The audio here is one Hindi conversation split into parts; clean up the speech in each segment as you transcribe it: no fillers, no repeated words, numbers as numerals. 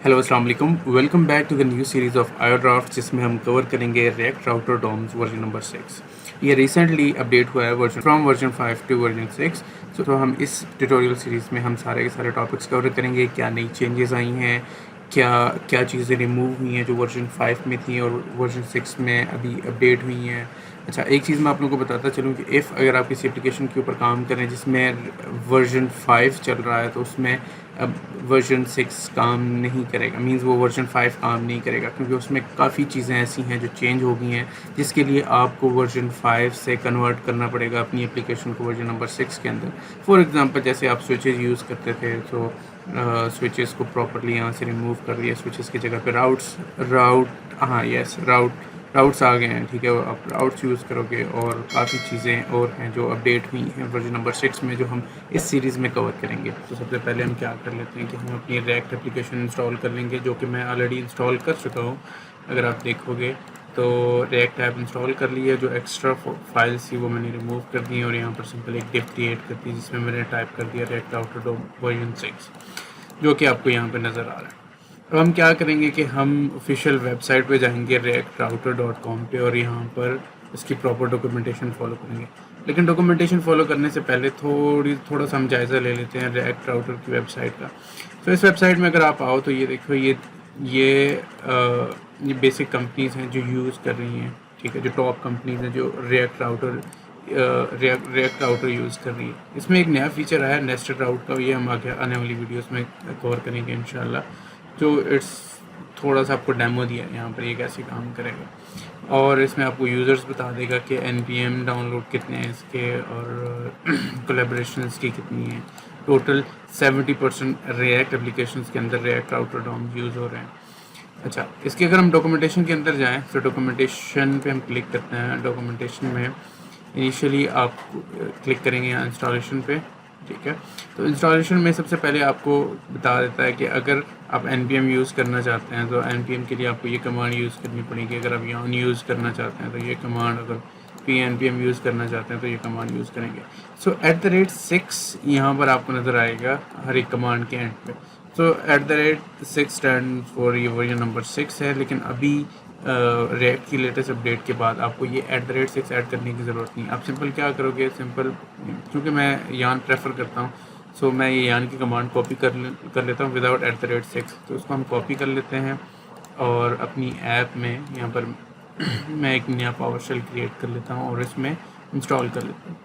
हेलो अस्सलाम वालेकुम, welcome back to the new series of आयोड्राफ्ट जिसमें हम कवर करेंगे React Router DOM's version number 6। ये रिसेंटली अपडेट हुआ है वर्जन 5 टू वर्जन 6। तो हम इस ट्यूटोरियल सीरीज़ में हम सारे के सारे टॉपिक्स कवर करेंगे, क्या नई चेंजेस आई हैं, क्या क्या चीज़ें रिमूव हुई हैं जो वर्जन 5 में थी और वर्जन 6 में अभी अपडेट हुई हैं। अच्छा, एक चीज़ मैं आप लोगों को बताता चलूँ कि अगर आप किसी एप्लीकेशन के ऊपर काम करें जिसमें वर्जन 5 चल रहा है तो उसमें अब वर्जन 6 काम नहीं करेगा, मींस वो वर्जन 5 काम नहीं करेगा, क्योंकि उसमें काफ़ी चीज़ें ऐसी हैं जो चेंज हो गई हैं जिसके लिए आपको वर्जन 5 से कन्वर्ट करना पड़ेगा अपनी एप्लीकेशन को वर्जन नंबर 6 के अंदर। फॉर एग्ज़ाम्पल, जैसे आप स्विचेस यूज़ करते थे तो स्विचेस को प्रॉपर्ली यहाँ से रिमूव कर दिया, स्विचेस की जगह पे राउट्स आ गए हैं। ठीक है, आप राउट्स यूज़ करोगे और काफ़ी चीज़ें और हैं जो अपडेट हुई हैं वर्जन नंबर 6 में, जो हम इस सीरीज़ में कवर करेंगे। तो सबसे पहले हम क्या कर लेते हैं कि हम अपनी रिएक्ट एप्लीकेशन इंस्टॉल कर लेंगे, जो कि मैं ऑलरेडी इंस्टॉल कर चुका हूँ। अगर आप देखोगे तो रिएक्ट ऐप इंस्टॉल कर ली है, जो एक्स्ट्रा फाइल्स थी वो मैंने रिमूव कर दी और यहाँ पर सिंपल एक डिप क्रिएट कर दी जिसमें मैंने टाइप कर दिया रिएक्ट राउटर वर्जन 6, जो कि आपको यहाँ पर नज़र आ रहा है। अब हम क्या करेंगे कि हम ऑफिशियल वेबसाइट पे जाएंगे reactrouter.com पे और यहाँ पर इसकी प्रॉपर डॉक्यूमेंटेशन फॉलो करेंगे। लेकिन डॉक्यूमेंटेशन फॉलो करने से पहले थोड़ा सा हम जायज़ा ले लेते हैं रिएक्ट राउटर की वेबसाइट का। तो इस वेबसाइट में अगर आप आओ तो ये देखो, ये बेसिक कंपनीज़ हैं जो यूज़ कर रही हैं। ठीक है, जो टॉप कंपनीज़ हैं जो रिएक्ट राउटर यूज़ कर रही है। इसमें एक नया फीचर आया है नेस्टेड राउट का, ये हम आगे आने वाली वीडियोस में कवर करेंगे इंशाल्लाह। तो इट्स थोड़ा सा आपको डेमो दिया है यहाँ पर ये कैसे काम करेगा, और इसमें आपको यूज़र्स बता देगा कि npm डाउनलोड कितने हैं इसके और कोलैबोरेशंस की कितनी है। टोटल 70% रिएक्ट एप्लीकेशंस के अंदर रिएक्ट राउटर डॉम्स यूज़ हो रहे हैं। अच्छा, इसके अगर हम डॉक्यूमेंटेशन के अंदर जाएं तो डॉक्यूमेंटेशन पे हम क्लिक करते हैं। डॉक्यूमेंटेशन में इनिशियली आप क्लिक करेंगे यहाँ इंस्टॉलेशन पे। ठीक है, तो इंस्टॉलेशन में सबसे पहले आपको बता देता है कि अगर आप npm यूज़ करना चाहते हैं तो npm के लिए आपको ये कमांड यूज़ करनी पड़ेगी। अगर आप yarn यूज़ करना चाहते हैं तो ये कमांड, अगर pnpm यूज़ करना चाहते हैं तो ये कमांड यूज़ करेंगे। सो @6 यहाँ पर आपको नज़र आएगा हर एक कमांड के एंड पे। सो @6 स्टैंड फॉर ये वर्जन नंबर 6 है, लेकिन अभी रिएक्ट की लेटेस्ट अपडेट के बाद आपको ये @6 ऐड करने की ज़रूरत नहीं। आप सिंपल क्या करोगे, सिंपल, क्योंकि मैं यान प्रेफर करता हूँ, सो मैं ये यान की कमांड कॉपी कर लेता हूँ विदाउट @6। तो उसको हम कॉपी कर लेते हैं और अपनी ऐप में यहाँ पर मैं एक नया पावर शेल क्रिएट कर लेता हूँ और इसमें इंस्टॉल कर लेता हूँ।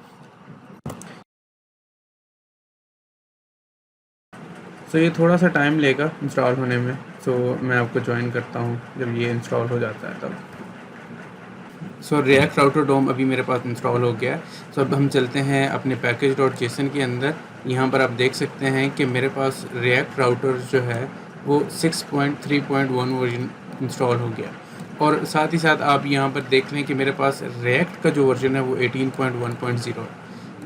तो ये थोड़ा सा टाइम लेगा इंस्टॉल होने में, तो मैं आपको ज्वाइन करता हूँ जब ये इंस्टॉल हो जाता है तब। सो रिएक्ट राउटर डॉम अभी मेरे पास इंस्टॉल हो गया है। सो अब हम चलते हैं अपने package.json के अंदर। यहाँ पर आप देख सकते हैं कि मेरे पास रिएक्ट राउटर जो है वो 6.3.1 वर्जन इंस्टॉल हो गया, और साथ ही साथ आप यहाँ पर देख लें कि मेरे पास रिएक्ट का जो वर्जन है वो 18.1.0 है।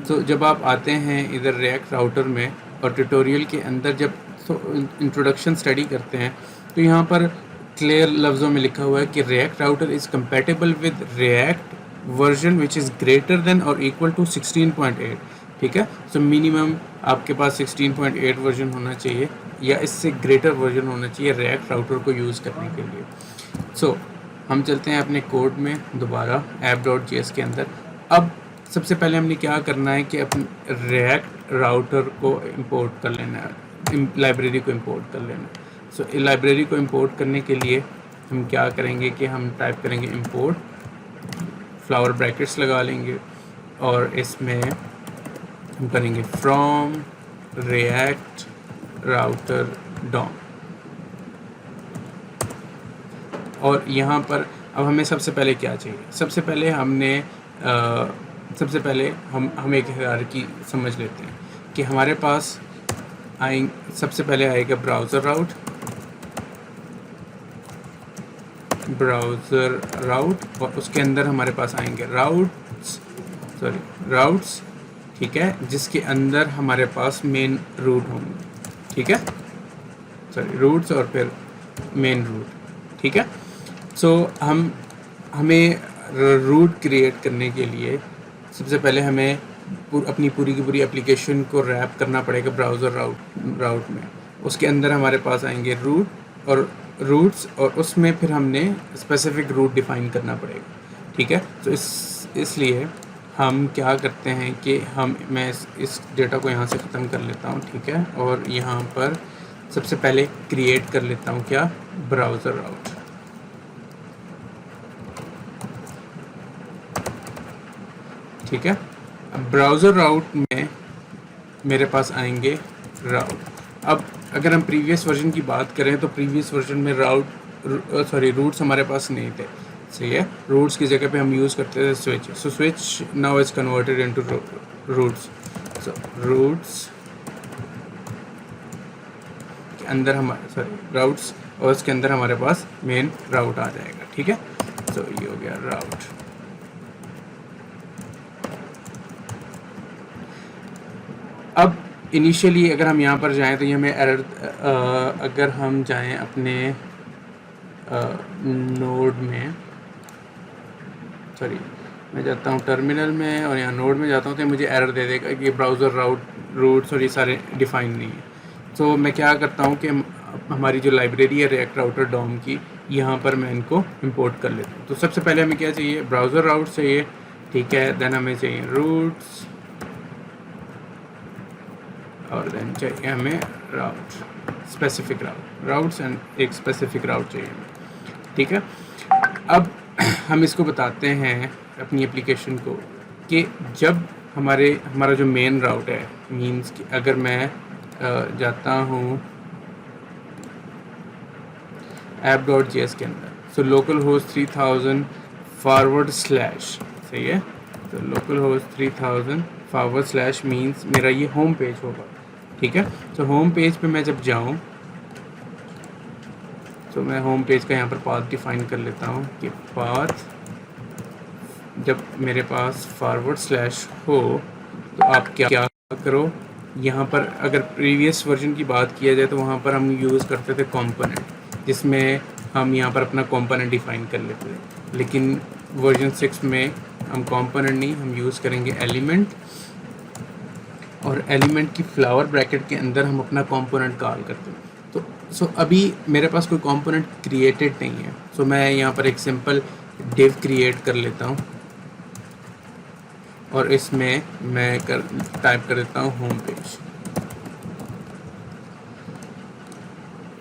तो जब आप आते हैं इधर रिएक्ट राउटर में और ट्यूटोरियल के अंदर जब इंट्रोडक्शन स्टडी करते हैं तो यहाँ पर क्लियर लफ्ज़ों में लिखा हुआ है कि react router is compatible with react version which is greater than और इक्वल टू 16.8। ठीक है, सो मिनिमम आपके पास 16.8 वर्जन होना चाहिए या इससे ग्रेटर वर्जन होना चाहिए रिएक्ट राउटर को यूज़ करने के लिए। सो हम चलते हैं अपने कोड में दोबारा app.js के अंदर। अब सबसे पहले हमने क्या करना है कि अपने रिएक्ट राउटर को इंपोर्ट कर लेना है, लाइब्रेरी को इंपोर्ट कर लेना है। सो लाइब्रेरी को इंपोर्ट करने के लिए हम क्या करेंगे कि हम टाइप करेंगे इंपोर्ट, फ्लावर ब्रैकेट्स लगा लेंगे और इसमें हम करेंगे फ्रॉम रिएक्ट राउटर डॉम। और यहाँ पर अब हमें सबसे पहले क्या चाहिए, सबसे पहले हम एक हायरार्की समझ लेते हैं कि हमारे पास सबसे पहले आएगा ब्राउज़र राउट और उसके अंदर हमारे पास आएंगे राउट्स। ठीक है, जिसके अंदर हमारे पास मेन रूट होंगे। ठीक है, रूट्स और फिर मेन रूट। ठीक है, सो हमें रूट क्रिएट करने के लिए सबसे पहले हमें अपनी पूरी की पूरी एप्लीकेशन को रैप करना पड़ेगा ब्राउज़र राउट में। उसके अंदर हमारे पास आएंगे रूट और रूट्स, और उसमें फिर हमने स्पेसिफिक रूट डिफ़ाइन करना पड़ेगा, ठीक है। तो इसलिए हम क्या करते हैं कि मैं इस डेटा को यहाँ से ख़त्म कर लेता हूँ, ठीक है। और यहाँ पर सबसे पहले क्रिएट कर लेता हूँ क्या, ब्राउज़र राउट, ठीक है। अब ब्राउज़र राउट में मेरे पास आएंगे राउट। अब अगर हम प्रीवियस वर्जन की बात करें तो प्रीवियस वर्जन में रूट्स हमारे पास नहीं थे, सही है। रूट्स की जगह पे हम यूज़ करते थे switch. So switch now is converted into routes. So routes के अंदर राउट्स, और उसके अंदर हमारे पास मेन राउट आ जाएगा, ठीक है। सो ये हो गया राउट। अब इनिशियली अगर हम यहाँ पर जाएं तो ये हमें एरर, अगर हम जाएं अपने नोड में, मैं जाता हूँ टर्मिनल में और यहाँ नोड में जाता हूँ तो मुझे एरर दे देगा कि ब्राउज़र रूट्स और ये सारे डिफ़ाइन नहीं है। तो मैं क्या करता हूँ कि हमारी जो लाइब्रेरी है रिएक्ट राउटर डॉम की, यहाँ पर मैं इनको इंपोर्ट कर लेता हूँ। तो सबसे पहले हमें क्या चाहिए, ब्राउज़र राउट चाहिए, ठीक है। देन हमें चाहिए रूट्स, और देन चाहिए हमें राउट, स्पेसिफिक राउट्स एंड एक स्पेसिफिक राउट चाहिए, ठीक है। अब हम इसको बताते हैं अपनी एप्लीकेशन को कि जब हमारा जो मेन राउट है, मींस कि अगर मैं जाता हूँ app.js के अंदर, सो लोकल होस्ट 3000 // सही है। तो लोकल होस्ट 3000 / मींस मेरा ये होम पेज होगा, ठीक है। तो होम पेज पे मैं जब जाऊँ तो मैं होम पेज का यहाँ पर पाथ डिफ़ाइन कर लेता हूँ कि पाथ जब मेरे पास // हो तो आप क्या करो, यहाँ पर अगर प्रीवियस वर्जन की बात किया जाए तो वहाँ पर हम यूज़ करते थे कॉम्पोनेंट, जिसमें हम यहाँ पर अपना कॉम्पोनेंट डिफ़ाइन कर लेते थे। लेकिन वर्जन 6 में हम कॉम्पोनेंट नहीं, हम यूज़ करेंगे एलिमेंट, और एलिमेंट की फ्लावर ब्रैकेट के अंदर हम अपना कॉम्पोनेंट कॉल करते हैं। तो अभी मेरे पास कोई कॉम्पोनेंट क्रिएटेड नहीं है, सो मैं यहाँ पर एक सिंपल डिव क्रिएट कर लेता हूँ और इसमें मैं टाइप कर देता हूँ होम पेज।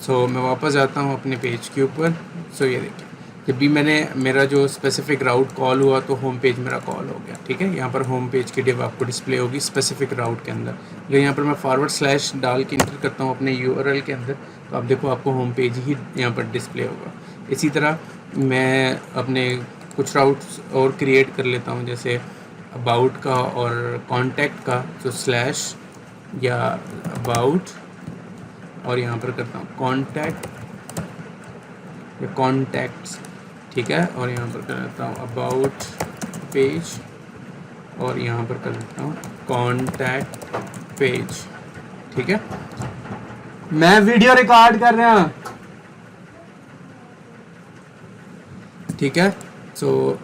सो मैं वापस जाता हूँ अपने पेज के ऊपर। सो ये देखिए, जब भी मेरा जो स्पेसिफिक राउट कॉल हुआ तो होम पेज मेरा कॉल हो गया, ठीक है। यहाँ पर होम पेज की डिव आपको डिस्प्ले होगी स्पेसिफिक राउट के अंदर। अगर यहाँ पर मैं // डाल के इंटर करता हूँ अपने URL के अंदर तो आप देखो आपको होम पेज ही यहाँ पर डिस्प्ले होगा। इसी तरह मैं अपने कुछ राउट्स और क्रिएट कर लेता हूँ, जैसे अबाउट का और कॉन्टैक्ट का। तो स्लैश या अबाउट और यहाँ पर करता हूँ कॉन्टैक्ट या कॉन्टैक्ट्स, ठीक है। और यहाँ पर कर देता हूँ अबाउट पेज और यहाँ पर कर देता हूँ कॉन्टैक्ट पेज, ठीक है। मैं वीडियो रिकॉर्ड कर रहा हूँ, ठीक है। सो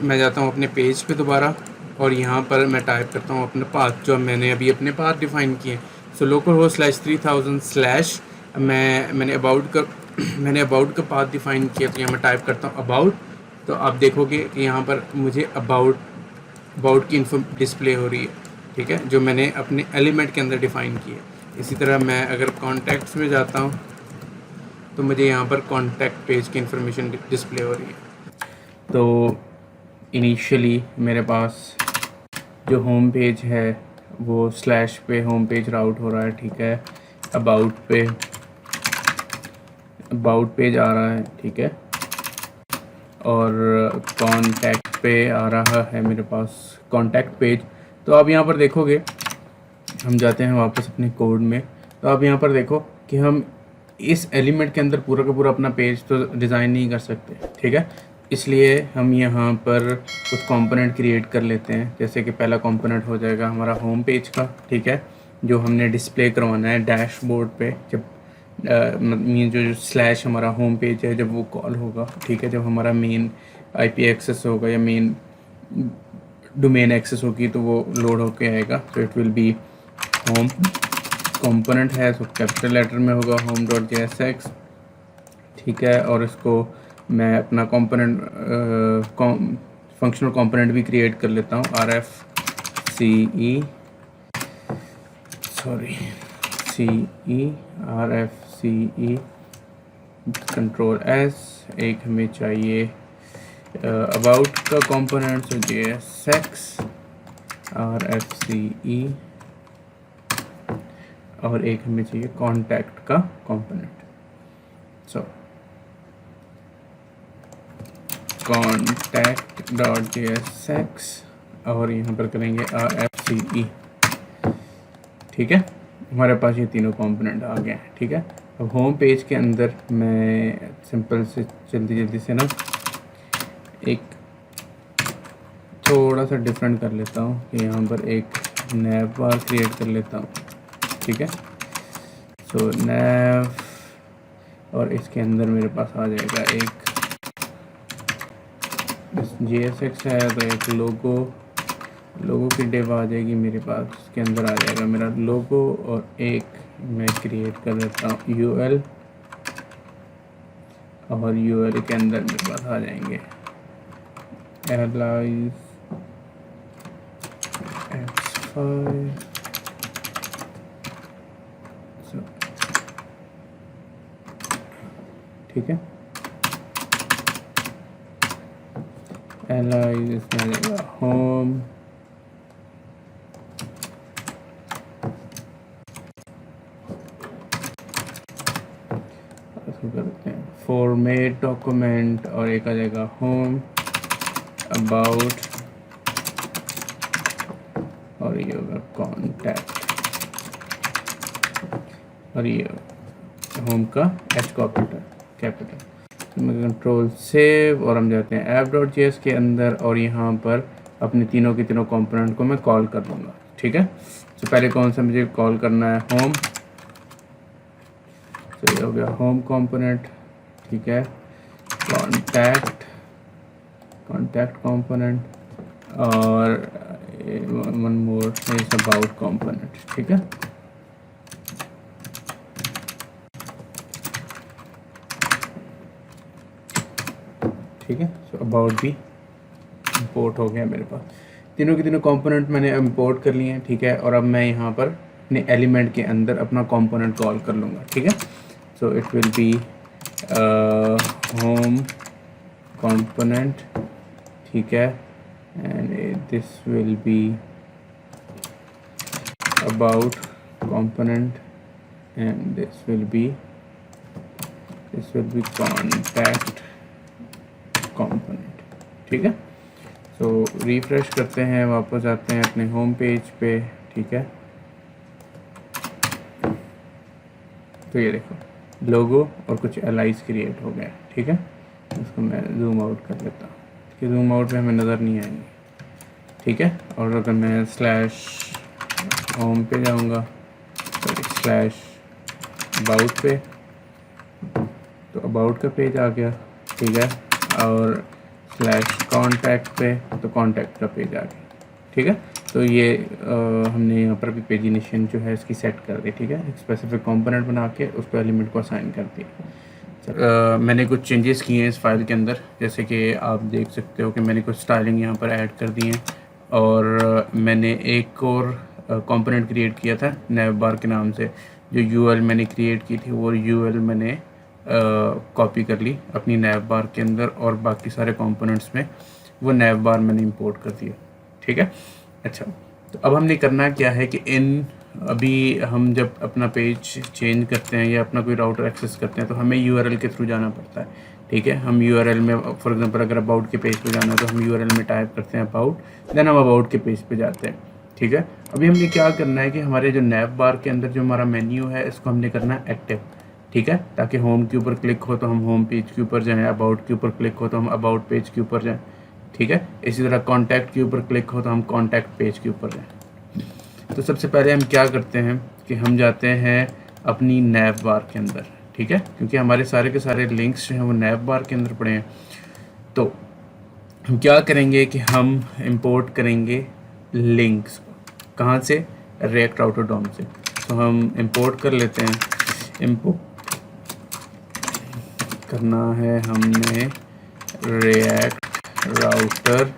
मैं जाता हूँ अपने पेज पे दोबारा और यहाँ पर मैं टाइप करता हूँ अपने पाथ, जो मैंने अभी अपने पाथ डिफ़ाइन किए। सो लोकल होस्ट /3000 मैंने अबाउट का पाथ डिफ़ाइन किया, तो यहाँ मैं टाइप करता हूँ अबाउट। तो आप देखोगे कि यहाँ पर मुझे अबाउट की इन्फो डिस्प्ले हो रही है, ठीक है, जो मैंने अपने एलिमेंट के अंदर डिफ़ाइन की है। इसी तरह मैं अगर कॉन्टैक्ट्स में जाता हूँ तो मुझे यहाँ पर कॉन्टैक्ट पेज की इन्फॉर्मेशन डिस्प्ले हो रही है। तो इनिशियली मेरे पास जो होम पेज है वो स्लैश पे होम पेज राउट हो रहा है, ठीक है। अबाउट पेज आ रहा है, ठीक है। और कॉन्टैक्ट पे आ रहा है मेरे पास कॉन्टैक्ट पेज। तो आप यहाँ पर देखोगे, हम जाते हैं वापस अपने कोड में, तो आप यहाँ पर देखो कि हम इस एलिमेंट के अंदर पूरा का पूरा अपना पेज तो डिज़ाइन नहीं कर सकते, ठीक है। इसलिए हम यहाँ पर कुछ कंपोनेंट क्रिएट कर लेते हैं। जैसे कि पहला कंपोनेंट हो जाएगा हमारा होम पेज का, ठीक है, जो हमने डिस्प्ले करवाना है डैशबोर्ड पे। जब मीन जो स्लैश हमारा होम पेज है जब वो कॉल होगा, ठीक है, जब हमारा मेन IP एक्सेस होगा या मेन डोमेन एक्सेस होगी तो वो लोड होके आएगा। तो it will B home component है, तो कैपिटल लेटर में होगा home.jsx, ठीक है। और इसको मैं अपना कंपोनेंट फंक्शनल कंपोनेंट भी क्रिएट कर लेता हूँ, RFCE कंट्रोल S। एक हमें चाहिए अबाउट का कंपोनेंट, so JSX RFCE, और एक हमें चाहिए कॉन्टैक्ट का कंपोनेंट, सो contact.jsx, और यहाँ पर करेंगे RFCE, ठीक है। हमारे पास ये तीनों कंपोनेंट आ गए हैं, ठीक है। अब होम पेज के अंदर मैं सिंपल से जल्दी से ना एक थोड़ा सा डिफरेंट कर लेता हूँ कि यहाँ पर एक नैव बार क्रिएट कर लेता हूँ, ठीक है। सो नैव, और इसके अंदर मेरे पास आ जाएगा एक JSX है, तो एक लोगो की डिव आ जाएगी मेरे पास, इसके अंदर आ जाएगा मेरा लोगो, और एक मैं क्रिएट कर देता हूँ UL, और UL के अंदर मेरे पास आ जाएंगे एयरलाइंस X5, ठीक है। एयरलाइंस इसमें आ जाएगा होम, करते हैं फॉर्मेट डॉक्यूमेंट, और एक आ जाएगा होम अबाउट, और ये होगा कॉन्टैक्ट, और ये होम का H कैपिटल। तो मैं कंट्रोल सेव, और हम जाते हैं app.js के अंदर, और यहाँ पर अपने तीनों के तीनों कंपोनेंट को मैं कॉल कर लूँगा, ठीक है। तो पहले कौन सा मुझे कॉल करना है, होम, तो ये हो गया होम कंपोनेंट, ठीक है। कॉन्टैक्ट कंपोनेंट, और one more is about component, ठीक है। ठीक है, सो अबाउट भी इंपोर्ट हो गया मेरे पास, तीनों के तीनों कंपोनेंट मैंने इंपोर्ट कर लिए हैं, ठीक है। और अब मैं यहाँ पर अपने एलिमेंट के अंदर अपना कंपोनेंट कॉल कर लूँगा, ठीक है। So it will B home component, ठीक है, and this will be about component, and this will be contact component, ठीक है। सो रिफ्रेश करते हैं, वापस आते हैं अपने होम पेज पे, ठीक है। तो ये देखो लोगो और कुछ एलाइज क्रिएट हो गया, ठीक है। इसको मैं जूम आउट कर लेता हूँ, कि जूम आउट पे हमें नज़र नहीं आएंगे, ठीक है। और अगर मैं स्लैश होम पे जाऊँगा, स्लैश अबाउट पे, तो अबाउट का पेज आ गया, ठीक है। और स्लैश कॉन्टैक्ट पे, तो कॉन्टैक्ट का पेज आ गया, ठीक है। तो ये हमने यहाँ पर भी पेजिनेशन जो है इसकी सेट कर दी, ठीक है। एक स्पेसिफिक कंपोनेंट बना के उसको एलिमेंट को असाइन कर दिया। मैंने कुछ चेंजेस किए हैं इस फाइल के अंदर, जैसे कि आप देख सकते हो कि मैंने कुछ स्टाइलिंग यहाँ पर ऐड कर दी हैं, और मैंने एक और कंपोनेंट क्रिएट किया था नैव बार के नाम से, जो UL मैंने क्रिएट की थी, वो UL मैंने कॉपी कर ली अपनी नैव बार के अंदर, और बाकी सारे कंपोनेंट्स में वो नैव बार मैंने इंपोर्ट कर दिया, ठीक है। अच्छा, तो अब हमने करना क्या है कि अभी हम जब अपना पेज चेंज करते हैं या अपना कोई राउटर एक्सेस करते हैं, तो हमें URL के थ्रू जाना पड़ता है, ठीक है। हम URL में फॉर एग्जांपल अगर अबाउट के पेज पे जाना है, तो हम URL में टाइप करते हैं अबाउट, देन हम अबाउट के पेज पे जाते हैं, ठीक है। अभी हमने क्या करना है कि हमारे जो नैव बार के अंदर जो हमारा मेन्यू है, इसको हमने करना है एक्टिव, ठीक है, ताकि होम के ऊपर क्लिक हो तो हम होम पेज के ऊपर जाएं, अबाउट के ऊपर क्लिक हो तो हम अबाउट पेज के ऊपर जाएं, ठीक है। इसी तरह कॉन्टैक्ट के ऊपर क्लिक हो तो हम कॉन्टैक्ट पेज के ऊपर जाएं। तो सबसे पहले हम क्या करते हैं कि हम जाते हैं अपनी नैव बार के अंदर, ठीक है, क्योंकि हमारे सारे के सारे लिंक्स जो हैं वो नैव बार के अंदर पड़े हैं। तो हम क्या करेंगे कि हम इंपोर्ट करेंगे लिंक्स, कहाँ से, रिएक्ट राउटर डॉम से। तो हम इंपोर्ट कर लेते हैं। इंपोर्ट करना है हमने रिएक्ट राउटर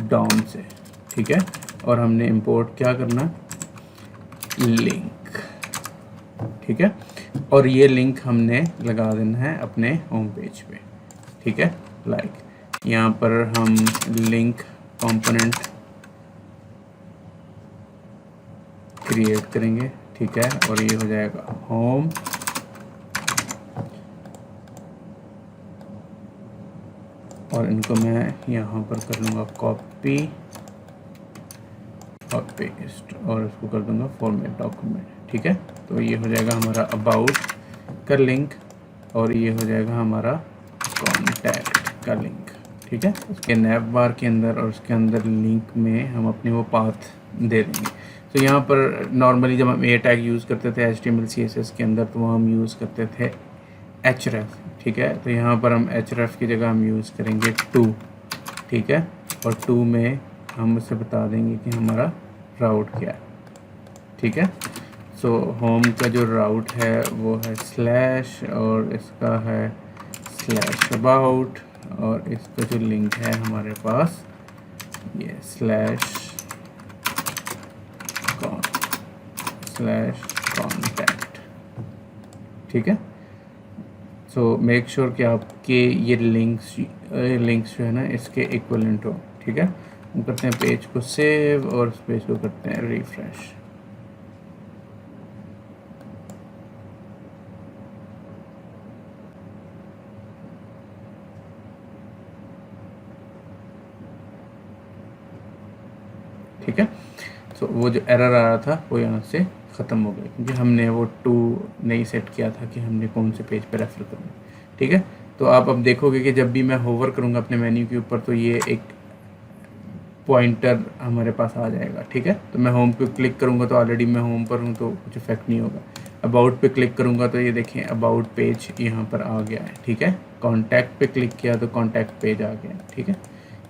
डॉम से, ठीक है। और हमने इंपोर्ट क्या करना, लिंक, ठीक है। और ये लिंक हमने लगा देना है अपने होम पेज पे, ठीक है। लाइक यहाँ पर हम लिंक कंपोनेंट क्रिएट करेंगे, ठीक है। और ये हो जाएगा होम, और इनको मैं यहाँ पर कर लूँगा कॉपी और पेस्ट, और इसको कर दूँगा फॉर्मेट डॉक्यूमेंट, ठीक है। तो ये हो जाएगा हमारा अबाउट का लिंक, और ये हो जाएगा हमारा कॉन्टैक्ट का लिंक, ठीक है। उसके नैव बार के अंदर और उसके अंदर लिंक में हम अपने वो पाथ दे देंगे। तो यहाँ पर नॉर्मली जब हम ए टैग यूज़ करते थे HTML CSS के अंदर, तो हम यूज़ करते थे href, ठीक है। तो यहाँ पर हम href की जगह हम यूज़ करेंगे to, ठीक है। और to में हम उसे बता देंगे कि हमारा राउट क्या है, ठीक है। सो होम का जो राउट है वो है स्लैश, और इसका है स्लैश अबाउट, और इसका जो लिंक है हमारे पास ये स्लैश कॉन्टैक्ट, ठीक है। सो मेक श्योर कि आपके ये लिंक्स जो है ना इसके इक्वलेंट हो, ठीक है। हम करते हैं पेज को सेव, और उस पेज को करते हैं रिफ्रेश। ठीक है। सो वो जो एरर आ रहा था वो यहाँ से ख़त्म हो गया, क्योंकि हमने वो टू नहीं सेट किया था कि हमने कौन से पेज पे रेफ़र करना, ठीक है। तो आप अब देखोगे कि जब भी मैं होवर करूँगा अपने मेन्यू के ऊपर, तो ये एक पॉइंटर हमारे पास आ जाएगा, ठीक है। तो मैं होम पे क्लिक करूँगा तो ऑलरेडी मैं होम पर हूँ, तो कुछ इफेक्ट नहीं होगा। अबाउट पे क्लिक करूँगा तो ये देखें अबाउट पेज यहाँ पर आ गया है, ठीक है। कॉन्टैक्ट पे क्लिक किया तो कॉन्टैक्ट पेज आ गया, ठीक है।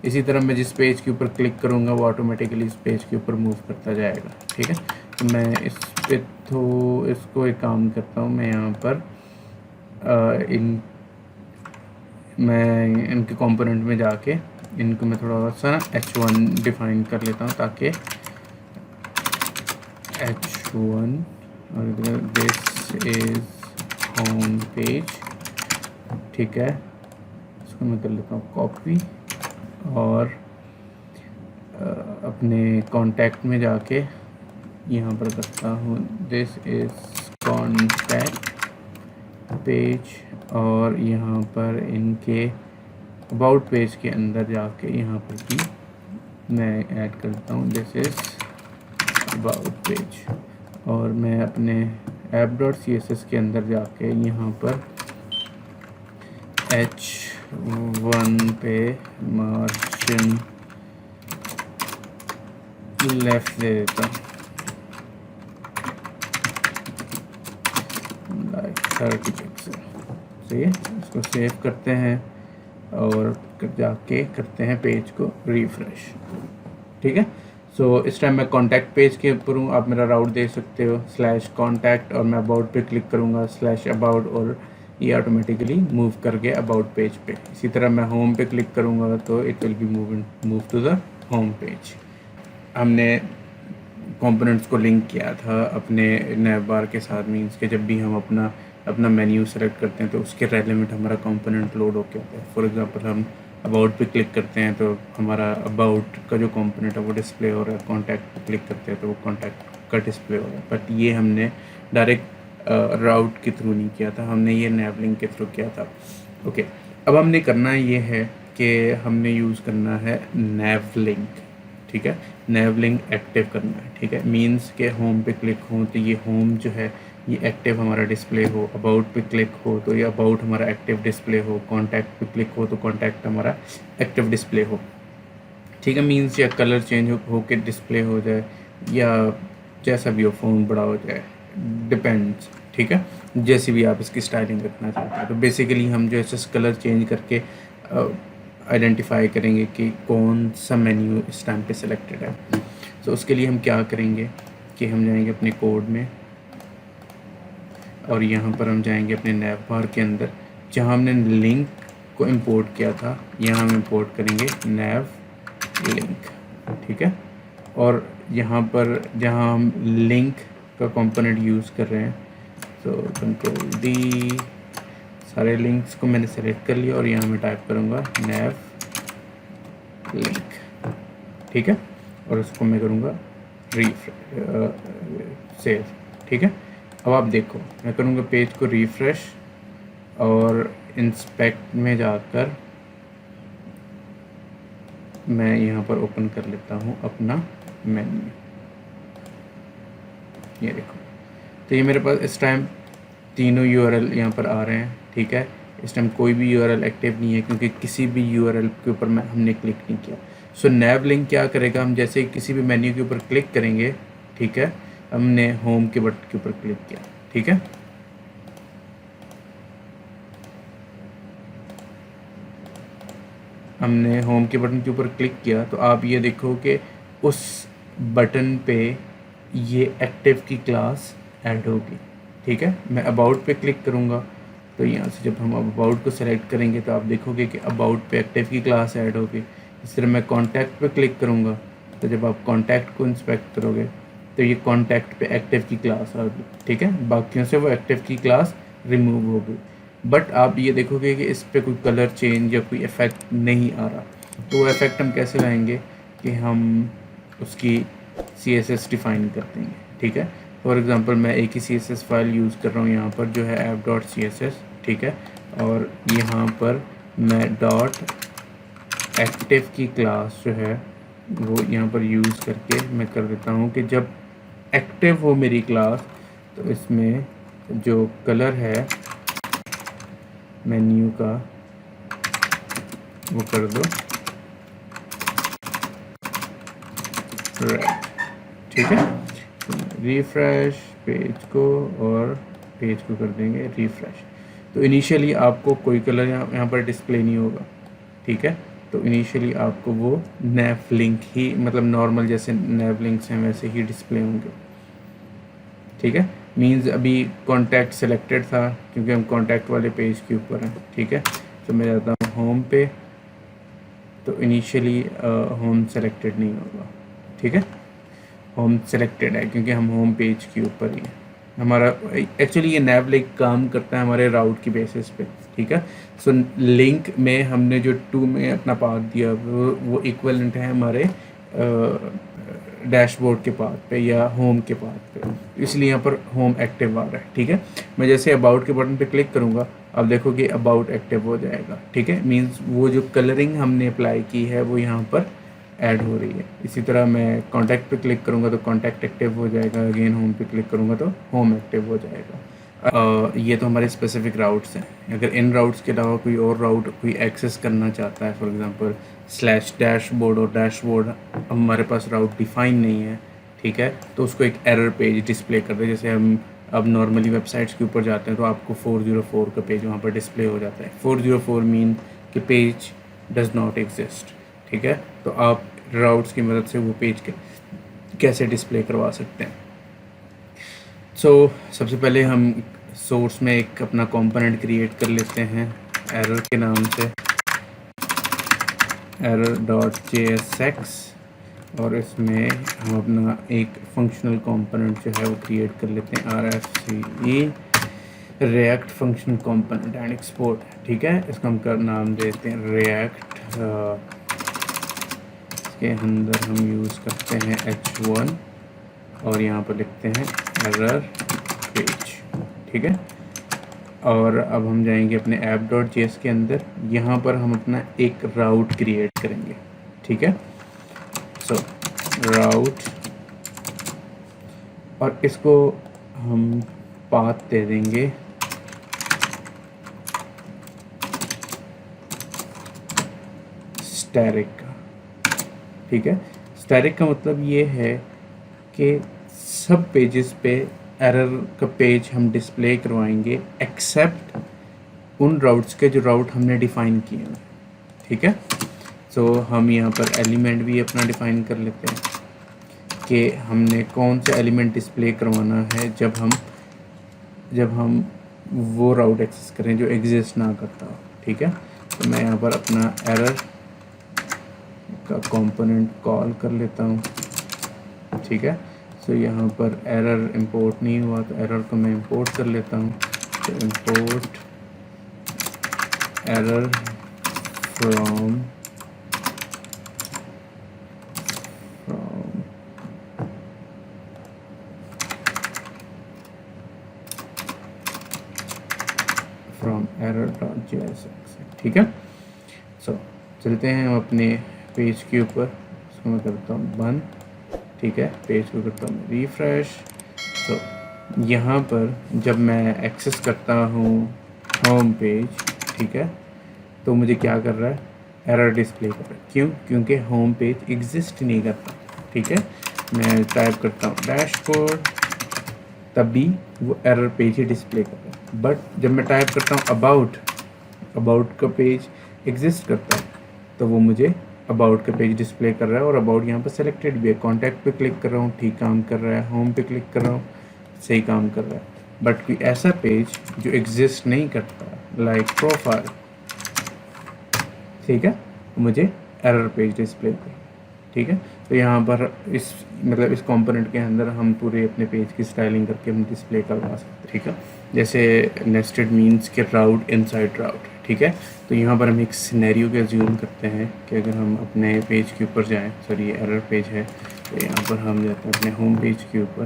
इसी तरह मैं जिस पेज के ऊपर क्लिक करूँगा वो ऑटोमेटिकली इस पेज के ऊपर मूव करता जाएगा, ठीक है। तो मैं इस पे तो इसको एक काम करता हूँ, मैं यहाँ पर मैं इनके कंपोनेंट में जाके इनको मैं थोड़ा सा ना h1 डिफाइन कर लेता हूँ, ताकि h1 और दिस इज होम पेज, ठीक है। इसको मैं कर लेता हूँ कॉपी, और अपने कॉन्टैक्ट में जाके यहाँ पर करता हूँ दिस इज कॉन्टैक्ट पेज, और यहाँ पर इनके अबाउट पेज के अंदर जाके यहाँ पर भी मैं ऐड करता हूँ दिस इज अबाउट पेज, और मैं अपने app.css के अंदर जाके यहाँ पर h1 पे मार्जिन लेफ्ट दे देता हूँ, लाइक 30 पिक्सल। सही है, इसको सेव करते हैं और जाके करते हैं पेज को रिफ्रेश, ठीक है। सो इस टाइम मैं कॉन्टैक्ट पेज के ऊपर हूँ, आप मेरा राउट दे सकते हो /कॉन्टैक्ट, और मैं अबाउट पे क्लिक करूँगा /अबाउट, और ये ऑटोमेटिकली मूव करके अबाउट पेज पे। इसी तरह मैं होम पे क्लिक करूँगा तो it will be move to the home page. हमने कंपोनेंट्स को लिंक किया था अपने नैव बार के साथ, मीन्स के जब भी हम अपना मेन्यू सेलेक्ट करते हैं तो उसके रेलेवेंट हमारा कंपोनेंट लोड होकर आता है। फॉर एग्जांपल हम अबाउट पे क्लिक करते हैं तो हमारा अबाउट का जो कंपोनेंट है वो डिस्प्ले हो रहा है, कॉन्टैक्ट पे क्लिक करते हैं तो वो कॉन्टैक्ट का डिस्प्ले हो रहा है। बट ये हमने डायरेक्ट राउट के थ्रू नहीं किया था, हमने ये नैव लिंक के थ्रू किया था। ओके, अब हमने करना ये है कि हमने यूज़ करना है नैव लिंक, ठीक है। नैव लिंक एक्टिव करना है, ठीक है। मीन्स के होम पे क्लिक हो तो ये होम जो है ये एक्टिव हमारा डिस्प्ले हो, अबाउट पे क्लिक हो तो ये अबाउट हमारा एक्टिव डिस्प्ले हो, कॉन्टैक्ट पे क्लिक हो तो कॉन्टैक्ट हमारा एक्टिव डिस्प्ले हो, ठीक है। मीन्स या कलर चेंज हो के डिस्प्ले हो जाए, या जैसा भी हो, फ़ोन बड़ा हो जाए, डिपेंड्स, ठीक है। जैसी भी आप इसकी स्टाइलिंग रखना चाहते हैं। तो बेसिकली हम जो है कलर चेंज करके आइडेंटिफाई करेंगे कि कौन सा मेन्यू इस टाइम पे सिलेक्टेड है। तो उसके लिए हम क्या करेंगे, कि हम जाएंगे अपने कोड में और यहाँ पर हम जाएंगे अपने नैव बार के अंदर, जहाँ हमने लिंक को इंपोर्ट किया था यहाँ हम इंपोर्ट करेंगे नैव लिंक, ठीक है। और यहाँ पर जहाँ हम लिंक का कंपोनेंट यूज़ कर रहे हैं, तो कंट्रोल डी, सारे लिंक्स को मैंने सेलेक्ट कर लिया और यहाँ मैं टाइप करूँगा नैव लिंक, ठीक है। और उसको मैं करूँगा सेव, ठीक है। अब आप देखो मैं करूँगा पेज को रिफ़्रेश और इंस्पेक्ट में जाकर मैं यहाँ पर ओपन कर लेता हूँ अपना मेन्यू, ये देखो। तो ये मेरे पास इस टाइम तीनों यूआरएल यहाँ पर आ रहे हैं, ठीक है। इस टाइम कोई भी यूआरएल एक्टिव नहीं है क्योंकि किसी भी यूआरएल के ऊपर हमने क्लिक नहीं किया। सो नैव लिंक क्या करेगा, हम जैसे किसी भी मेन्यू के ऊपर क्लिक करेंगे, ठीक है, हमने होम के बटन के ऊपर क्लिक किया, ठीक है। हमने होम के बटन के ऊपर क्लिक किया तो आप ये देखो कि उस बटन पे ये एक्टिव की क्लास ऐड होगी, ठीक है। मैं अबाउट पे क्लिक करूँगा तो यहाँ से जब हम अबाउट को सेलेक्ट करेंगे तो आप देखोगे कि अबाउट पे एक्टिव की क्लास ऐड होगी। इस तरह मैं कॉन्टैक्ट पे क्लिक करूँगा तो जब आप कॉन्टैक्ट को इंस्पेक्ट करोगे तो ये कॉन्टैक्ट पे एक्टिव की क्लास आ गई, ठीक है। बाकियों से वो एक्टिव की क्लास रिमूव हो गई, बट आप ये देखोगे कि इस पर कोई कलर चेंज या कोई इफ़ेक्ट नहीं आ रहा। तो वो इफ़ेक्ट हम कैसे लाएंगे कि हम उसकी CSS डिफ़ाइन कर देंगे, ठीक है। फॉर एग्ज़ाम्पल मैं एक ही CSS फाइल यूज़ कर रहा हूँ यहाँ पर जो है app.css, ठीक है। और यहाँ पर मैं डॉट एक्टिव की क्लास जो है वो यहाँ पर यूज़ करके मैं कर देता हूँ कि जब एक्टिव हो मेरी क्लास तो इसमें जो कलर है मेन्यू का वो कर दो रेड, ठीक है। रिफ़्रेश पेज को और पेज को कर देंगे रिफ़्रेश। तो इनिशियली आपको कोई कलर यहाँ पर डिस्प्ले नहीं होगा, ठीक है। तो इनिशियली आपको वो नैव लिंक ही, मतलब नॉर्मल जैसे नैव लिंक्स हैं वैसे ही डिस्प्ले होंगे, ठीक है। मींस अभी कॉन्टैक्ट सेलेक्टेड था क्योंकि हम कॉन्टैक्ट वाले पेज के ऊपर हैं, ठीक है। तो मैं जाता हूँ होम पे, तो इनिशियली होम सेलेक्टेड नहीं होगा, ठीक है। होम सेलेक्टेड है क्योंकि हम होम पेज के ऊपर ही हैं। हमारा एक्चुअली ये नैव लिंक काम करता है हमारे राउट की बेसिस पे, ठीक है। सो लिंक में हमने जो टू में अपना पाथ दिया वो इक्वलेंट है हमारे डैशबोर्ड के पाथ पे या होम के पाथ पे, इसलिए यहाँ पर होम एक्टिव आ रहा है, ठीक है। मैं जैसे अबाउट के बटन पे क्लिक करूँगा आप देखो कि अबाउट एक्टिव हो जाएगा, ठीक है। मींस वो जो कलरिंग हमने अप्लाई की है वो यहाँ पर ऐड हो रही है। इसी तरह मैं कॉन्टैक्ट पे क्लिक करूँगा तो कॉन्टैक्ट एक्टिव हो जाएगा, अगेन होम पे क्लिक करूँगा तो होम एक्टिव हो जाएगा। ये तो हमारे स्पेसिफिक राउट्स हैं। अगर इन राउट्स के अलावा कोई और राउट कोई एक्सेस करना चाहता है, फॉर एग्जांपल स्लैश डैशबोर्ड और डैशबोर्ड हमारे पास राउट डिफाइन नहीं है, ठीक है, तो उसको एक एरर पेज डिस्प्ले कर दे। जैसे हम अब नॉर्मली वेबसाइट्स के ऊपर जाते हैं तो आपको 404 का पेज वहाँ पर डिस्प्ले हो जाता है। 404 मीन कि पेज डज नॉट एग्जिस्ट, ठीक है। तो आप राउट्स की मदद से वो पेज के कैसे डिस्प्ले करवा सकते हैं। सबसे पहले हम सोर्स में एक अपना कंपोनेंट क्रिएट कर लेते हैं एरर के नाम से, error.jsx, और इसमें हम अपना एक फंक्शनल कंपोनेंट जो है वो क्रिएट कर लेते हैं RFCE react function component and export, ठीक है। इसका हम कर नाम देते हैं रिएक्ट, इसके अंदर हम यूज़ करते हैं h1 और यहाँ पर लिखते हैं एरर पेज, ठीक है। और अब हम जाएंगे अपने app.js के अंदर, यहाँ पर हम अपना एक राउट क्रिएट करेंगे, ठीक है। राउट, और इसको हम पाथ दे देंगे स्टैटिक का, ठीक है। स्टैटिक का मतलब ये है कि सब पेजेस पे एरर का पेज हम डिस्प्ले करवाएंगे एक्सेप्ट उन राउट्स के जो राउट हमने डिफ़ाइन किए हैं, ठीक है। हम यहाँ पर एलिमेंट भी अपना डिफ़ाइन कर लेते हैं। कि हमने कौन सा एलिमेंट डिस्प्ले करवाना है जब हम वो राउट एक्सेस करें जो एग्जिस्ट ना करता हो। ठीक है, तो मैं यहाँ पर अपना एरर का कंपोनेंट कॉल कर लेता हूँ। ठीक है, सो यहाँ पर एरर इंपोर्ट नहीं हुआ तो एरर को मैं इंपोर्ट कर लेता हूँ। तो इंपोर्ट एरर फ्रॉम error.js। ठीक है, सो चलते हैं हम अपने पेज के ऊपर। इसको मैं करता हूँ बंद। ठीक है, पेज को करता हूँ रिफ्रेश। तो यहाँ पर जब मैं एक्सेस करता हूँ होम पेज, ठीक है, तो मुझे क्या कर रहा है, एरर डिस्प्ले कर रहा है। क्यों? क्योंकि होम पेज एग्जिस्ट नहीं करता। ठीक है, मैं टाइप करता हूँ डैशबोर्ड, तभी वो एरर पेज ही डिस्प्ले कर रहा है। बट जब मैं टाइप करता हूँ अबाउट का पेज एग्जिस्ट करता है, तो वो मुझे अबाउट का पेज डिस्प्ले कर रहा है। और अबाउट यहाँ पर सेलेक्टेड भी है। कॉन्टैक्ट पे क्लिक कर रहा हूँ, ठीक काम कर रहा है। होम पे क्लिक कर रहा हूँ, सही काम कर रहा है। बट कोई ऐसा पेज जो एग्जिस्ट नहीं करता, लाइक प्रोफाइल, ठीक है, मुझे एरर पेज डिस्प्ले कर। ठीक है, तो यहाँ पर इस कंपोनेंट के अंदर हम पूरे अपने पेज की स्टाइलिंग करके हम डिस्प्ले करवा सकते हैं। ठीक है, जैसे नेस्टेड मीन्स के राउट इनसाइड राउट। ठीक है, तो यहाँ पर हम एक सिनेरियो के अज्यूम करते हैं कि अगर हम अपने पेज के ऊपर जाएं, सॉरी ये एरर पेज है, तो यहाँ पर हम जाते हैं अपने होम पेज के ऊपर।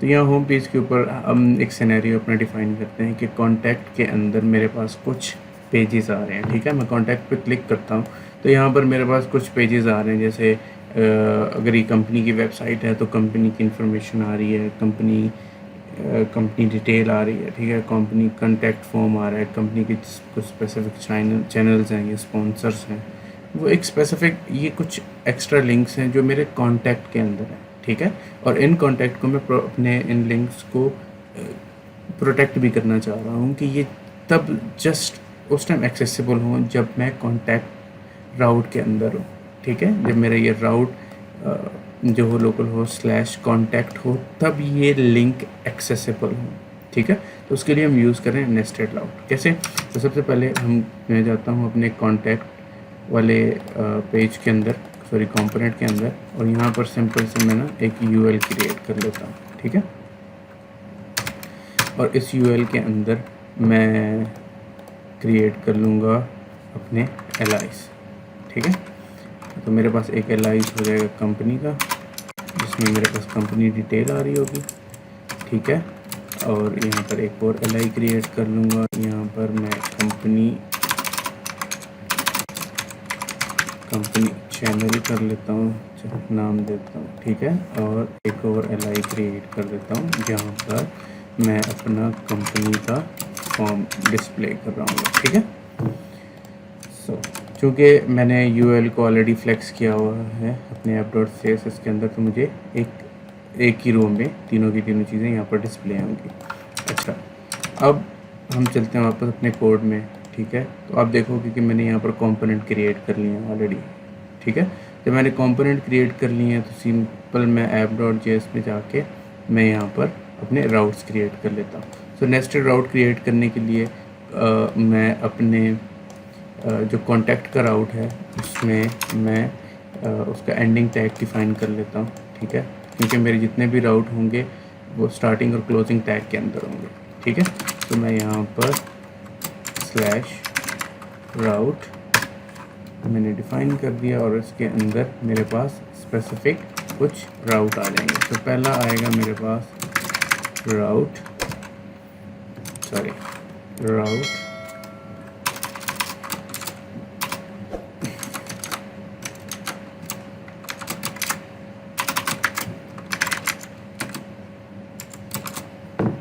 तो यहाँ होम पेज के ऊपर हम एक सिनेरियो अपना डिफ़ाइन करते हैं कि कॉन्टैक्ट के अंदर मेरे पास कुछ पेजेस आ रहे हैं। ठीक है, मैं कॉन्टैक्ट पे क्लिक करता हूँ तो यहाँ पर मेरे पास कुछ पेजेस आ रहे हैं। जैसे अगर ये कंपनी की वेबसाइट है तो कंपनी की इन्फॉर्मेशन आ रही है, कंपनी डिटेल आ रही है। ठीक है, कंपनी कॉन्टैक्ट फॉर्म आ रहा है, कंपनी के कुछ स्पेसिफिक चैनल्स हैं, ये स्पॉन्सर्स हैं, वो एक स्पेसिफिक, ये कुछ एक्स्ट्रा लिंक्स हैं जो मेरे कॉन्टैक्ट के अंदर हैं। ठीक है, और इन कॉन्टैक्ट को मैं अपने इन लिंक्स को प्रोटेक्ट भी करना चाह रहा हूँ कि ये तब जस्ट उस टाइम एक्सेसिबल हों जब मैं कॉन्टैक्ट राउट के अंदर हूँ। ठीक है, जब मेरा ये राउट जो हो लोकल हो /कॉन्टैक्ट हो, तब ये लिंक एक्सेसिबल हो। ठीक है, तो उसके लिए हम यूज़ करें नेस्टेड राउट। कैसे? तो सबसे पहले मैं जाता हूँ अपने कॉन्टैक्ट वाले पेज के अंदर, सॉरी कंपोनेंट के अंदर, और यहाँ पर सिंपल से मैं ना एक यूएल क्रिएट कर लेता हूँ। ठीक है, और इस यूएल के अंदर मैं क्रिएट कर लूँगा अपने एलाइस। ठीक है, तो मेरे पास एक एलाइस हो जाएगा कंपनी का, जिसमें मेरे पास कंपनी डिटेल आ रही होगी। ठीक है, और यहाँ पर एक और एलआई क्रिएट कर लूँगा। यहाँ पर मैं कंपनी चैनल कर लेता हूँ, नाम देता हूँ। ठीक है, और एक और एलआई क्रिएट कर देता हूँ जहाँ पर मैं अपना कंपनी का फॉर्म डिस्प्ले कर रहा हूँ। ठीक है, सो चूँकि मैंने यूएल को ऑलरेडी फ्लेक्स किया हुआ है अपने app.css के अंदर, तो मुझे एक ही रो में तीनों की तीनों चीज़ें यहाँ पर डिस्प्ले होंगी। अच्छा, अब हम चलते हैं वापस अपने कोड में। ठीक है, तो आप देखोगे कि मैंने यहाँ पर कंपोनेंट क्रिएट कर लिए हैं ऑलरेडी। ठीक है, जब मैंने कंपोनेंट क्रिएट कर लिए हैं तो सिंपल मैं app.js में जाके मैं यहाँ पर अपने राउट्स क्रिएट कर लेता हूँ। सो नेस्टेड राउट क्रिएट करने के लिए मैं अपने जो कॉन्टैक्ट का राउट है उसमें मैं उसका एंडिंग टैग डिफ़ाइन कर लेता हूँ। ठीक है, क्योंकि मेरे जितने भी राउट होंगे वो स्टार्टिंग और क्लोजिंग टैग के अंदर होंगे। ठीक है, तो मैं यहाँ पर /राउट मैंने डिफ़ाइन कर दिया और इसके अंदर मेरे पास स्पेसिफिक कुछ राउट आ जाएंगे। तो पहला आएगा मेरे पास राउट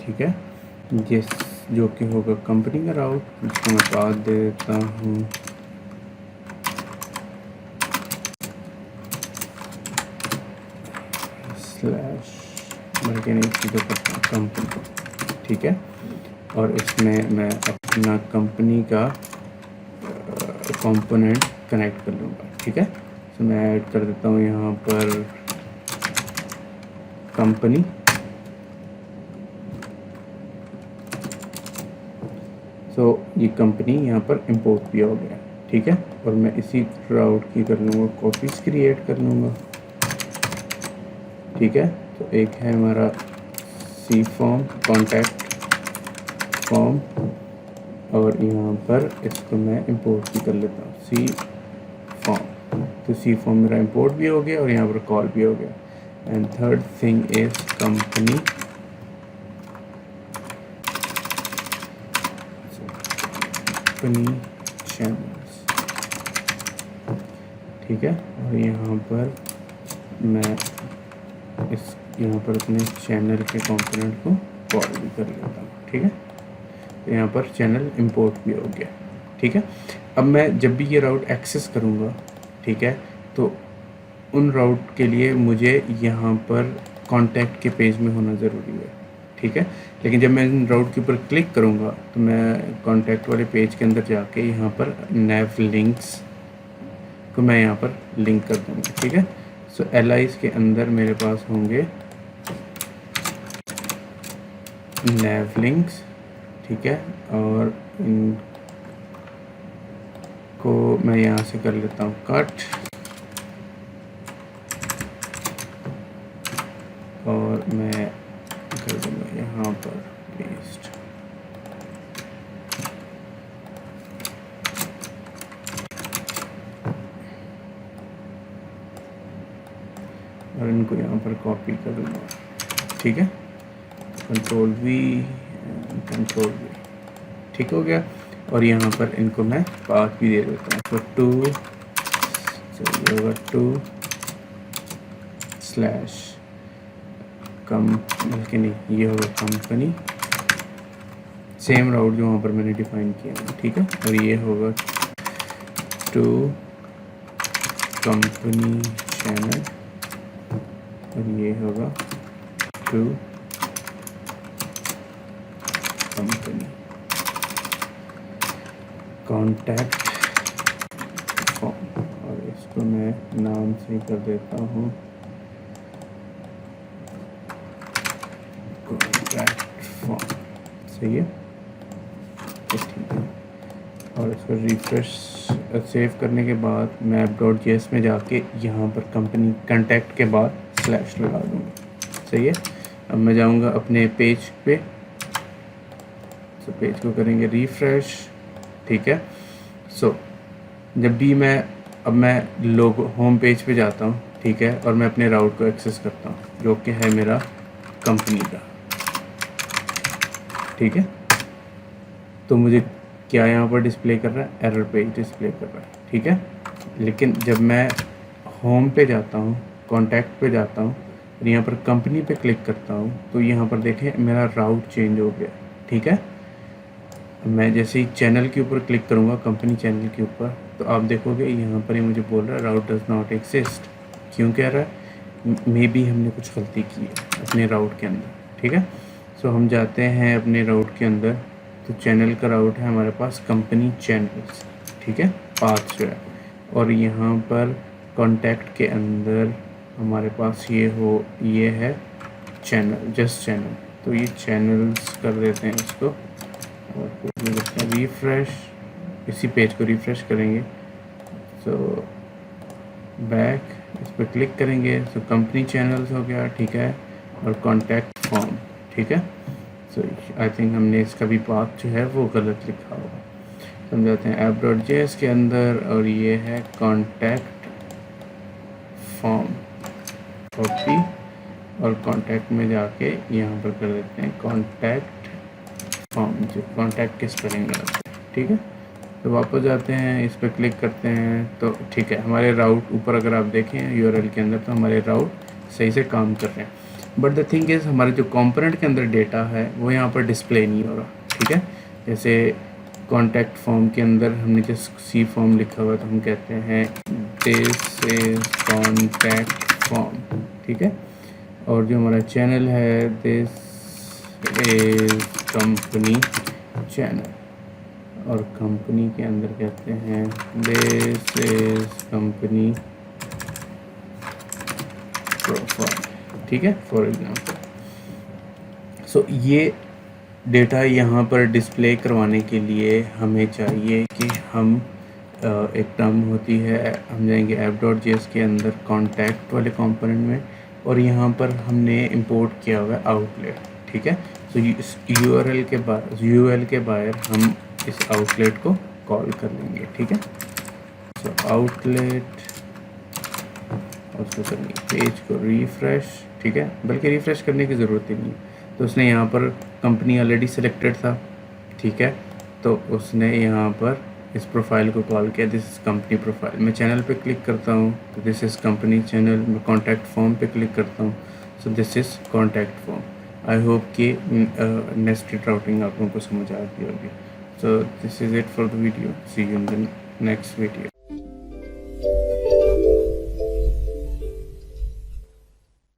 ठीक है, जो कि होगा कंपनी का राउट, जिसको मैं पाथ दे देता हूँ कंपनी। ठीक है, और इसमें मैं अपना कंपनी का कंपोनेंट कनेक्ट कर लूँगा। ठीक है, तो मैं ऐड कर देता हूँ यहाँ पर कंपनी, तो ये कंपनी यहाँ पर इंपोर्ट भी हो गया, ठीक है। और मैं इसी राउट की कर लूँगा कॉपीज़ क्रिएट कर लूँगा, ठीक है। तो एक है हमारा सी फॉर्म कॉन्टैक्ट फॉर्म, और यहाँ पर इसको मैं इंपोर्ट भी कर लेता हूँ सी फॉर्म। तो सी फॉर्म मेरा इंपोर्ट भी हो गया और यहाँ पर कॉल भी हो गया। And third thing is company, channels, ठीक है। और यहाँ पर मैं इस यहाँ पर अपने चैनल के कंपोनेंट को कॉल भी कर लेता हूँ, ठीक है। तो यहाँ पर चैनल इंपोर्ट भी हो गया, ठीक है। अब मैं जब भी ये राउट एक्सेस करूँगा, ठीक है, तो उन राउट के लिए मुझे यहाँ पर कॉन्टैक्ट के पेज में होना ज़रूरी है, ठीक है। लेकिन जब मैं इन राउट के ऊपर क्लिक करूँगा तो मैं कॉन्टैक्ट वाले पेज के अंदर जाके यहाँ पर नैव लिंक्स को मैं यहाँ पर लिंक कर दूँगा, ठीक है। सो एलाइज के अंदर मेरे पास होंगे नैव लिंक्स, ठीक है। और इनको मैं यहाँ से कर लेता हूँ कट, और मैं कर दूँगा यहाँ पर पेस्ट। और इनको यहाँ पर कॉपी कर दूँगा, ठीक है। कंट्रोल V, कंट्रोल V, ठीक हो गया। और यहाँ पर इनको मैं पाथ भी दे देता हूँ। तो टू, ये होगा टू स्लैश कम, बल्कि नहीं, ये होगा कंपनी, सेम राउट जो वहाँ पर मैंने डिफाइन किया है, ठीक है। और ये होगा टू कंपनी चैनल, और ये होगा टू कंपनी कॉन्टैक्ट फॉर्म। और इसको मैं नाम से कर देता हूँ कॉन्टैक्ट फॉर्म, सही है, ठीक है। और इसको रिफ्रेश सेव करने के बाद मैं app.js में जाके यहाँ पर कंपनी कॉन्टैक्ट के बाद स्लैश लगा दूँगा, सही है। अब मैं जाऊँगा अपने पेज पे, तो पेज को करेंगे रिफ्रेश, ठीक है। सो जब भी अब मैं लोगो होम पेज पे जाता हूँ, ठीक है, और मैं अपने राउट को एक्सेस करता हूँ जो कि है मेरा कंपनी का, ठीक है। तो मुझे क्या यहाँ पर डिस्प्ले कर रहा है, एरर पेज डिस्प्ले कर रहा है, ठीक है। लेकिन जब मैं होम पे जाता हूँ, कॉन्टैक्ट पे जाता हूँ और यहाँ पर कंपनी पे क्लिक करता हूँ, तो यहाँ पर देखें मेरा राउट चेंज हो गया, ठीक है। मैं जैसे ही चैनल के ऊपर क्लिक करूँगा, कंपनी चैनल के ऊपर, तो आप देखोगे यहाँ पर ही मुझे बोल रहा है राउट डज नॉट एग्जिस्ट। क्यों कह रहा है? मे बी हमने कुछ गलती की है अपने राउट के अंदर, ठीक है। सो हम जाते हैं अपने राउट के अंदर, तो चैनल का राउट है हमारे पास कंपनी चैनल्स, ठीक है, पाथ जो है। और यहाँ पर कॉन्टैक्ट के अंदर हमारे पास ये है चैनल, जस्ट चैनल। तो ये चैनल्स कर देते हैं इसको, और फिर रिफ्रेश, इसी पेज को रिफ्रेश करेंगे। सो बैक, इस पर क्लिक करेंगे, सो कंपनी चैनल्स हो गया, ठीक है। और कॉन्टैक्ट फॉर्म, ठीक है। सो आई थिंक हमने इसका भी पाथ जो है वो गलत लिखा होगा। समझाते हैं app.js के अंदर, और ये है कॉन्टैक्ट फॉर्म, कॉपी, और कॉन्टैक्ट में जाके यहाँ पर कर देते हैं कॉन्टैक्ट फॉर्म, जो कॉन्टैक्ट के स्पेलिंग है, ठीक है। तो वापस जाते हैं, इस पर क्लिक करते हैं, तो ठीक है, हमारे राउट ऊपर अगर आप देखें URL के अंदर, तो हमारे राउट सही से काम कर रहे हैं। बट द थिंग इज़, हमारे जो कंपोनेंट के अंदर डेटा है वो यहाँ पर डिस्प्ले नहीं हो रहा, ठीक है। जैसे कॉन्टैक्ट फॉर्म के अंदर हमने जस्ट सी फॉर्म लिखा हुआ है, तो हम कहते हैं दिस इज कॉन्टैक्ट फॉर्म, ठीक है। और जो हमारा चैनल है, दिस इज कंपनी चैनल, और कंपनी के अंदर कहते हैं दिस इज कंपनी प्रोफाइल, ठीक है, फॉर एग्जांपल। सो ये डेटा यहाँ पर डिस्प्ले करवाने के लिए हमें चाहिए कि हम एक टर्म होती है, हम जाएंगे app.js के अंदर कॉन्टैक्ट वाले कंपोनेंट में, और यहाँ पर हमने इंपोर्ट किया हुआ है आउटलेट। ठीक है, सो इस यूआरएल के यूएल के बाहर हम इस आउटलेट को कॉल कर लेंगे। ठीक है, सो आउटलेट, उसको करेंगे पेज को रिफ़्रेश। ठीक है, बल्कि रिफ़्रेश करने की ज़रूरत ही नहीं, तो उसने यहाँ पर कंपनी ऑलरेडी सिलेक्टेड था। ठीक है, तो उसने यहाँ पर इस प्रोफाइल को कॉल किया, दिस इज़ कंपनी प्रोफाइल। मैं चैनल पे क्लिक करता हूँ तो दिस इज़ कंपनी चैनल। मैं कॉन्टैक्ट फॉर्म पे क्लिक करता हूँ, so this is contact form. I hope कि नेस्टेड राउटिंग आप लोगों को समझ आ गई होगी। So this is it for the video, see you in the next video.